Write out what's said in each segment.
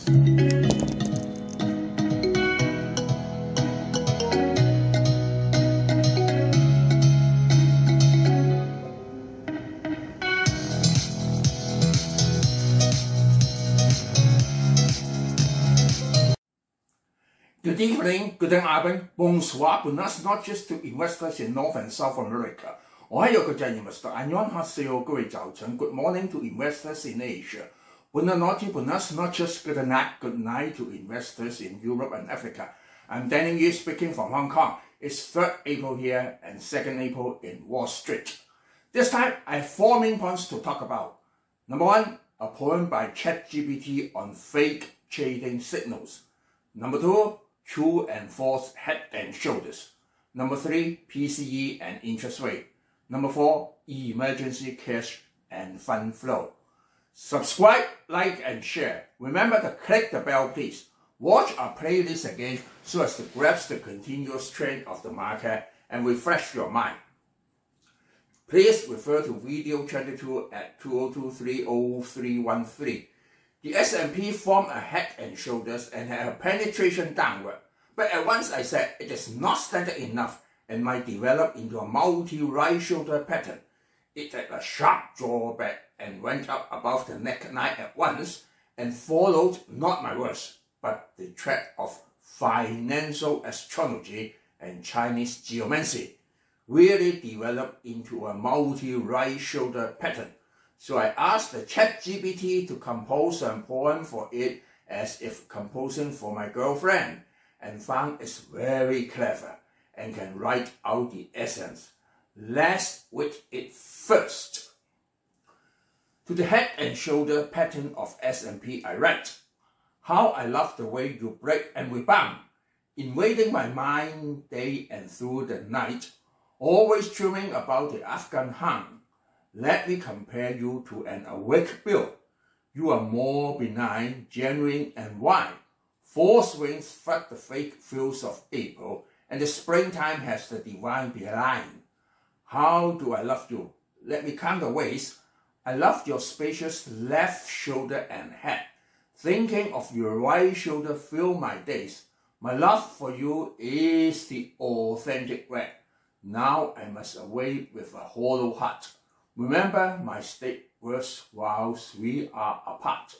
Good evening, good Abend, bonsoir, buenas noches to investors in North and South America. Ohayo gozaimasu investor, annyeonghaseyo, 各位早晨. Good morning to investors in Asia. Buenas noches, good night to investors in Europe and Africa. I'm Daniel Yu speaking from Hong Kong. It's 3rd April here and 2nd April in Wall Street. This time, I have 4 main points to talk about. Number 1, a poem by ChatGPT on fake trading signals. Number 2, true and false head and shoulders. Number 3, PCE and interest rate. Number 4, emergency cash and fund flow. Subscribe, like and share. Remember to click the bell please. Watch our playlist again so as to grasp the continuous trend of the market and refresh your mind. Please refer to video 22 at 20230313. The S&P formed a head and shoulders and had a penetration downward, but at once I said it is not standard enough and might develop into a multi-right shoulder pattern. It had a sharp drawback and went up above the neckline at once and followed, not my words, but the thread of financial astrology and Chinese geomancy, really developed into a multi-right shoulder pattern. So I asked the ChatGPT to compose a poem for it as if composing for my girlfriend, and found it's very clever and can write out the essence. Let's with it first. To the head and shoulder pattern of S&P I write, how I love the way you break and rebound, invading my mind day and through the night, always dreaming about the Afghan hung. Let me compare you to an awake bill. You are more benign, genuine, and wide. False winds flood the fake fields of April, and the springtime has the divine behind. How do I love you? Let me count the ways. I love your spacious left shoulder and head. Thinking of your right shoulder fill my days. My love for you is the authentic red. Now I must await with a hollow heart. Remember my state words whilst we are apart.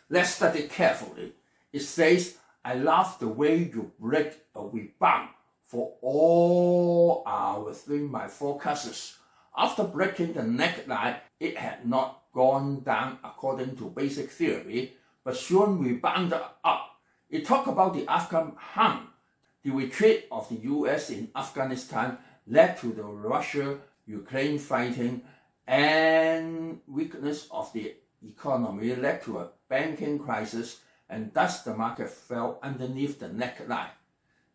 Let's study carefully. It says, I love the way you break a rebound, for all are within my forecasts. After breaking the neckline, it had not gone down according to basic theory, but soon rebounded up. It talked about the Afghan hung. The retreat of the US in Afghanistan led to the Russia-Ukraine fighting, and weakness of the economy led to a banking crisis, and thus the market fell underneath the neckline.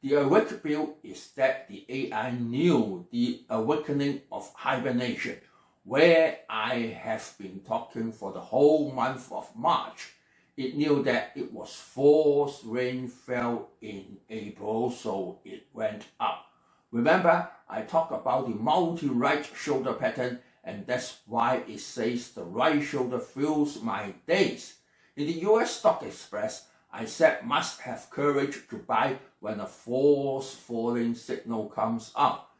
The awake bill is that the AI knew the awakening of hibernation, where I have been talking for the whole month of March. It knew that it was forced rain fell in April, so it went up. Remember, I talked about the multi-right shoulder pattern, and that's why it says the right shoulder fills my days. In the US Stock Express, I said must have courage to buy when a false falling signal comes out.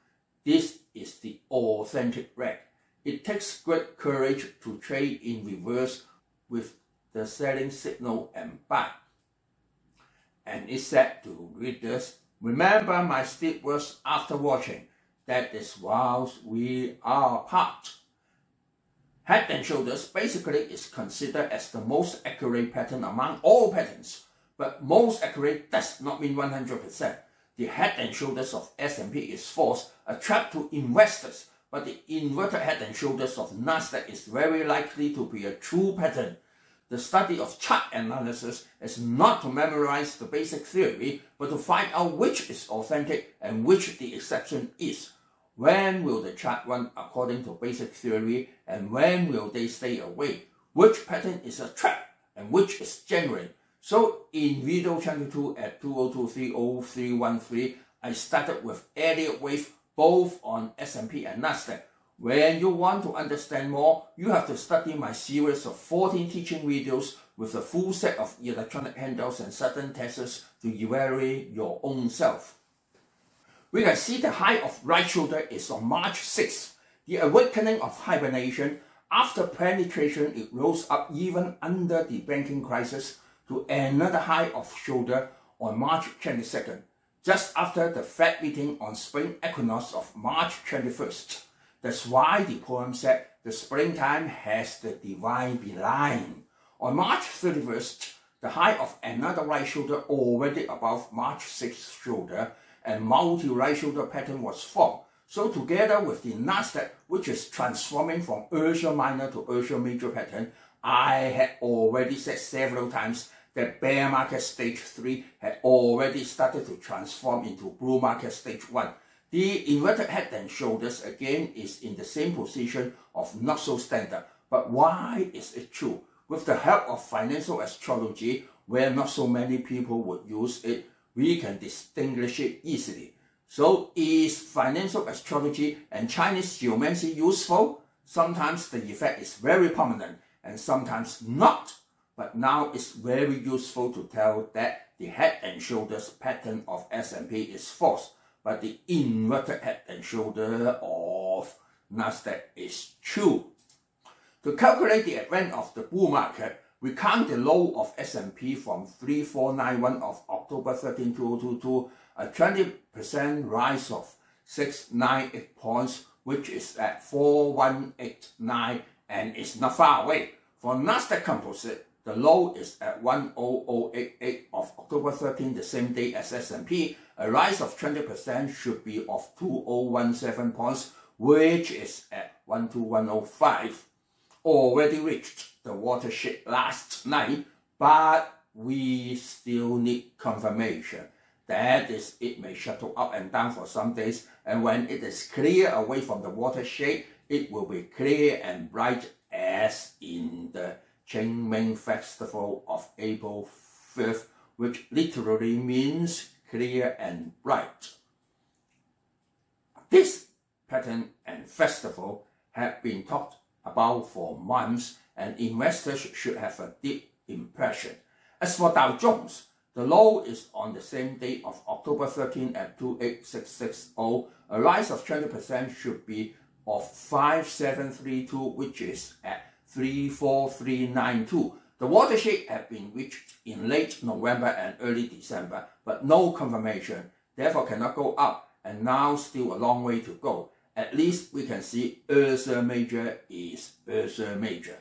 This is the authentic red. It takes great courage to trade in reverse with the selling signal and buy. And it said to readers, remember my state words after watching. That is whilst we are apart. Head and shoulders basically is considered as the most accurate pattern among all patterns, but most accurate does not mean 100%. The head and shoulders of S&P is false, a trap to investors, but the inverted head and shoulders of NASDAQ is very likely to be a true pattern. The study of chart analysis is not to memorize the basic theory, but to find out which is authentic and which the exception is. When will the chart run according to basic theory, and when will they stay away? Which pattern is a trap and which is genuine? So in video 22 at 20230313, I started with Elliot Wave both on S&P and NASDAQ. When you want to understand more, you have to study my series of 14 teaching videos with a full set of electronic handles and certain tests to evaluate your own self. We can see the high of right shoulder is on March 6th, the awakening of hibernation. After penetration, it rose up even under the banking crisis to another high of shoulder on March 22nd, just after the Fed meeting on spring equinox of March 21st. That's why the poem said, the springtime has the divine beeline. On March 31st, the high of another right shoulder already above March 6th shoulder, and multi-right shoulder pattern was formed. So together with the NASDAQ, which is transforming from Ursa Minor to Ursa Major pattern, I had already said several times that bear market stage 3 had already started to transform into bull market stage 1. The inverted head and shoulders again is in the same position of not so standard. But why is it true? With the help of financial astrology, where not so many people would use it, we can distinguish it easily. So is financial astrology and Chinese geomancy useful? Sometimes the effect is very prominent and sometimes not. But now it's very useful to tell that the head and shoulders pattern of S&P is false, but the inverted head and shoulder of NASDAQ is true. To calculate the advent of the bull market, we count the low of S&P from 3491 of October 13, 2022, a 20% rise of 698 points, which is at 4189 and is not far away. For NASDAQ Composite, the low is at 10088 of October 13, the same day as S&P. A rise of 20% should be of 2017 points, which is at 12105. Already reached the watershed last night, but we still need confirmation. That is, it may shuttle up and down for some days, and when it is clear away from the watershed, it will be clear and bright as in the Qingming Festival of April 5th, which literally means clear and bright. This pattern and festival have been talked about for months, and investors should have a deep impression. As for Dow Jones, the low is on the same day of October 13 at 28660. A rise of 20% should be of 5732, which is at 34392. The watershed had been reached in late November and early December, but no confirmation, therefore cannot go up, and now still a long way to go. At least we can see Ursa Major is Ursa Major,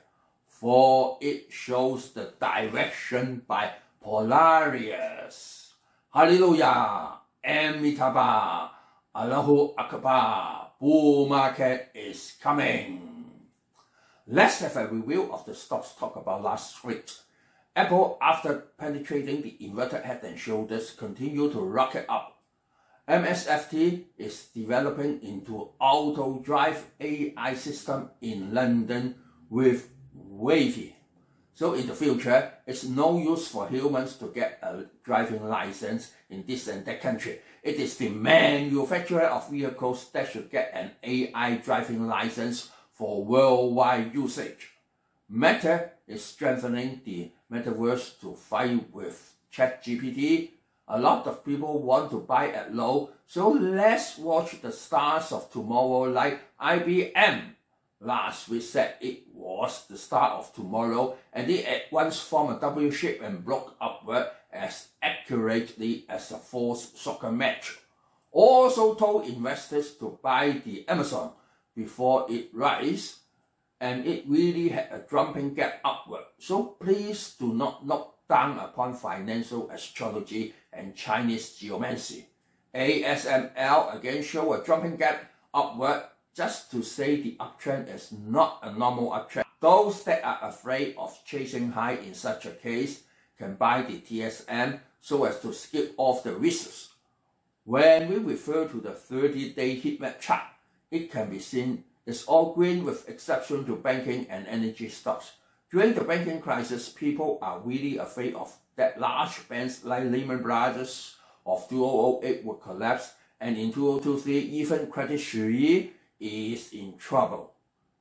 for it shows the direction by Polarius. Hallelujah! Amitabha! Allahu Akbar! Bull market is coming! Let's have a review of the stocks talked about last week. Apple, after penetrating the inverted head and shoulders, continue to rocket up. MSFT is developing into auto drive AI system in London with Wave. So in the future, it's no use for humans to get a driving license in this and that country. It is the manufacturer of vehicles that should get an AI driving license for worldwide usage. Meta is strengthening the metaverse to fight with ChatGPT. A lot of people want to buy at low, so let's watch the stars of tomorrow like IBM. Last we said it was the star of tomorrow, and it at once formed a W shape and broke upward as accurately as a forced soccer match. Also told investors to buy the Amazon before it rise, and it really had a jumping gap upward. So please do not knock down upon financial astrology and Chinese geomancy. ASML again show a jumping gap upward, just to say the uptrend is not a normal uptrend. Those that are afraid of chasing high in such a case can buy the TSM so as to skip off the risks. When we refer to the 30-day heat map chart, it can be seen it's all green with exception to banking and energy stocks. During the banking crisis, people are really afraid of that large banks like Lehman Brothers of 2008 would collapse, and in 2023 even Credit Suisse is in trouble.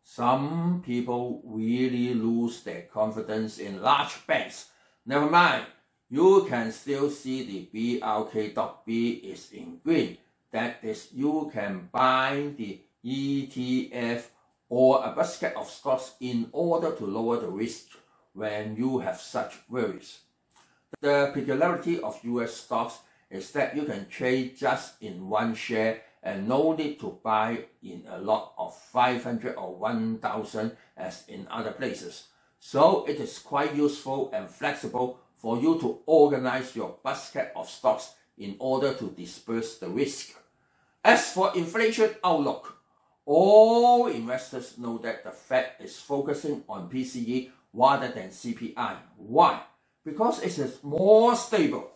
Some people really lose their confidence in large banks. Never mind, you can still see the BRK.B is in green. That is, you can buy the ETF or a basket of stocks in order to lower the risk when you have such worries. The peculiarity of US stocks is that you can trade just in one share and no need to buy in a lot of 500 or 1000 as in other places. So it is quite useful and flexible for you to organize your basket of stocks in order to disperse the risk. As for inflation outlook, all investors know that the Fed is focusing on PCE rather than CPI. Why? Because it is more stable.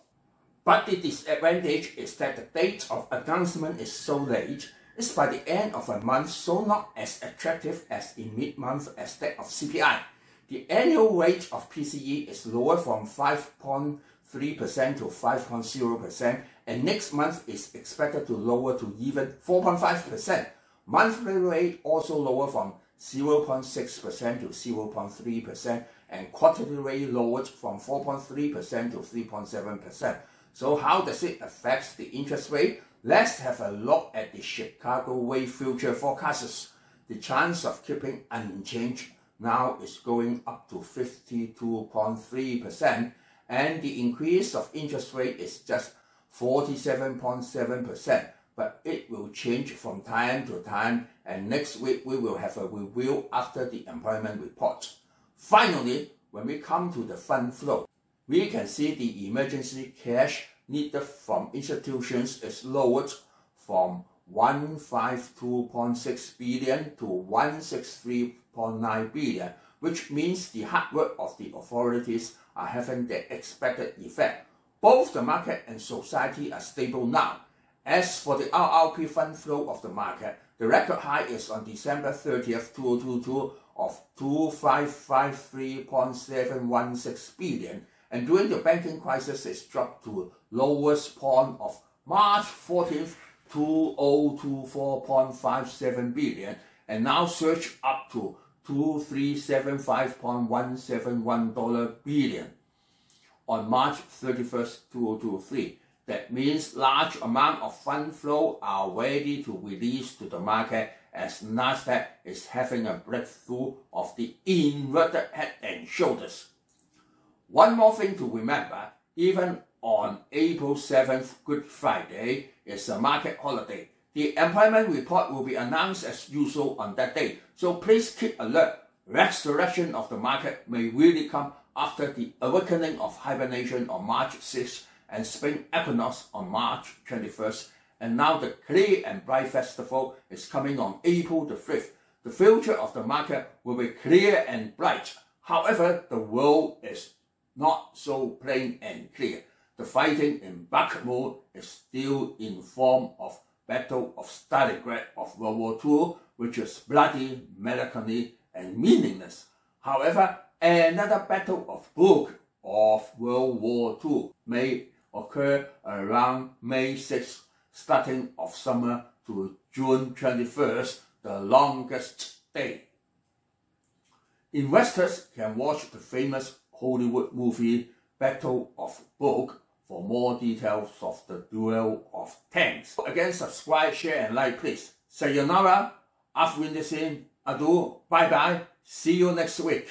But the disadvantage is that the date of announcement is so late, it's by the end of a month, so not as attractive as in mid-month as that of CPI. The annual rate of PCE is lower from 5.3% to 5.0%, and next month is expected to lower to even 4.5%. Monthly rate also lower from 0.6% to 0.3%, and quarterly rate lowered from 4.3% to 3.7%. So how does it affect the interest rate? Let's have a look at the Chicago Wave future forecasts. The chance of keeping unchanged now is going up to 52.3%, and the increase of interest rate is just 47.7%. But it will change from time to time, and next week we will have a review after the employment report. Finally, when we come to the fund flow, we can see the emergency cash needed from institutions is lowered from 152.6 billion to 163.9 billion, which means the hard work of the authorities are having the expected effect. Both the market and society are stable now. As for the RRP fund flow of the market, the record high is on December 30th, 2022 of 2553.716 billion, and during the banking crisis it dropped to lowest point of March 14th, 2024.57 billion, and now surged up to $2375.171 billion on March 31st, 2023. That means large amount of fund flow are ready to release to the market as NASDAQ is having a breakthrough of the inverted head and shoulders. One more thing to remember, even on April 7th, Good Friday, is a market holiday. The employment report will be announced as usual on that day, so please keep alert. Restoration of the market may really come after the awakening of hibernation on March 6th and spring equinox on March 21st, and now the Clear and Bright Festival is coming on April the 5th. The future of the market will be clear and bright. However, the world is not so plain and clear. The fighting in Bakhmut is still in form of Battle of Stalingrad of World War II, which is bloody, melancholy, and meaningless. However, another Battle of Bakhmut of World War II may occur around May 6th, starting of summer to June 21st, the longest day. Investors can watch the famous Hollywood movie Battle of Bakhmut for more details of the Duel of Tanks. Again, subscribe, share and like please. Sayonara, auf Wiedersehen, adieu, bye bye, see you next week.